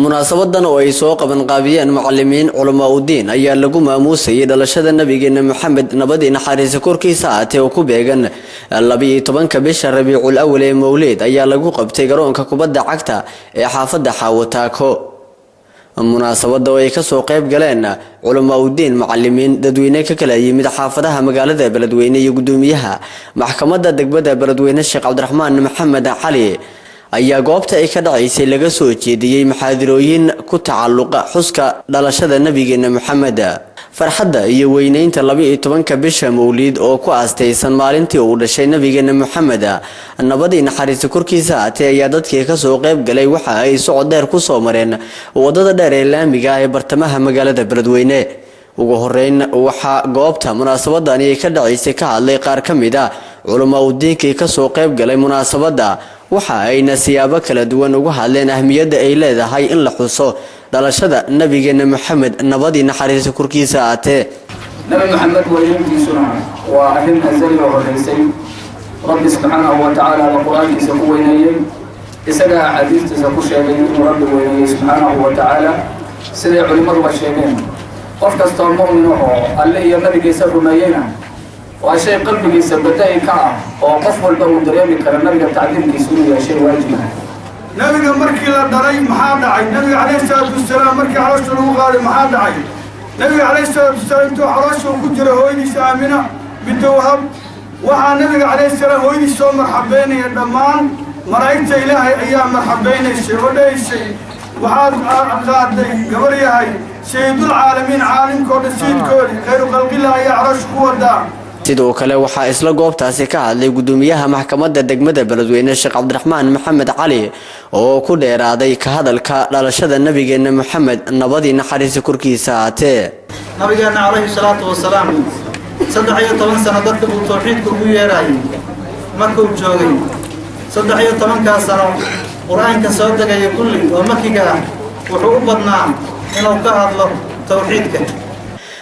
munaasabadan oo ay soo qaban qaabiyeen macallimiin culimo u diin ayaa lagu maamuusay dhalashada nabigeena Maxamed nabadi naxariis korkiisa aatee oo ku beegan 12 bisha Rabiicul Awwal ee Mowlid ayaa lagu qabtay garoonka kubadda cagta ee xaafadda Xawataako. munaasabada oo ay ka soo qayb galeen culimo u diin macallimiin dadweyne ka kala yimid xaafadaha magaalada Beledweyne iyo gudoomiyaha maxkamadda degmada Beledweyne Sheekh Cabdiraxmaan Maxamed Cali ayaa goobta ay ka dhacaysay laga soo jeediyay maxaadirooyin ku tacalluqa xuska dhalashada nabigeena Maxamed. farxadda iyo weynaynta 12 bisha Mowlid oo ku aastaysan maalintii uu dhashay nabigeena Maxamed nabadi naxariis korkiisa aatee ayaa dadkii ka soo qayb galay waxa ay socod dheer ku soo mareen wadada dheer ee laamiga ee bartamaha magaalada Beledweyne. ugu horeyn waxa goobta munaasabadan ay ka dhacaysay ka hadlay qaar ka mid ah culimo u diinkii ka soo qayb galay munaasabada waxa ayna siyaabo kala duwan uga hadleen ahmiyadda ay leedahay in la xuso dhalashada nabigeena Maxamed nabadi naxariis korkiisa aatee. nabi Maxamed weyntiisuna waa arrin azali oo horeysay rabbi subhanahu wa ta'ala quraankiisa ku weynayay isaga xadiistiisa ku sheegay in rabbi weynayay subhanahu wa ta'ala sida culimadu wa sheegeen qof kasta oo mu'min oo alle iyo nabigiisa rumeeyayna waa shay qalbigiisa baday ka ah oo qof walba uu dareemi karo nabiga tacdiimkiisa inuu yahay shay waajib ah. nabiga markii la daray maxaa dhacay? nabiga calayhi salaatu wasalaam markii xaloosha lagu qaaday maxaa dhacay? nabiga calayhi salaatu wasalaam intuu xaloosha ku jiro hooyadiisa Aamina bintu Wahab waxaa nabiga calayhi salaam hooyadiisa soo marxabeynaya dhammaan malaa'igta Ilaahay ayaa marxabeynaysay oo dhaysay waxaad qaaday gabar yahay sayyidul caalamiin caalimkooda sayidkoodi khayru khalqillah ayaa xaloosh ku wadaa. sidoo kale waxa isla goobtaasi ka hadlay gudoomiyaha maxkamadda degmada Beledweyne Sheekh Cabdiraxmaan Maxamed Cali oo ku dheeraaday ka hadalka dhalashada nabigeena Maxamed nabadi naxariis korkiisa aatee. nabigeena calayhi salaatu wasalaam 13 sano dadka uu tawxiidku ugu yeeray markuu joogay 13 sano quraanka soo degay kulli oo makiga wuxuu u badnaa inuu ka hadlo tawxiidka.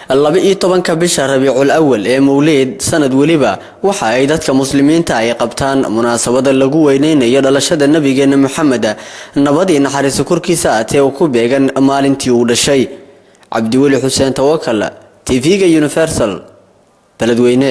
12 bisha Rabiicul Awwal ee Mowlid sanad waliba waxa ay dadka muslimiinta ay qabtaan munaasabada lagu weyneynayo dhalashada nabigeena Maxamed nabadi naxariis korkiisa aatee oo ku beegan maalintii uu dhashay. Cabdi Weli Xuseen Tawakkal TV-ga Universal Beledweyne.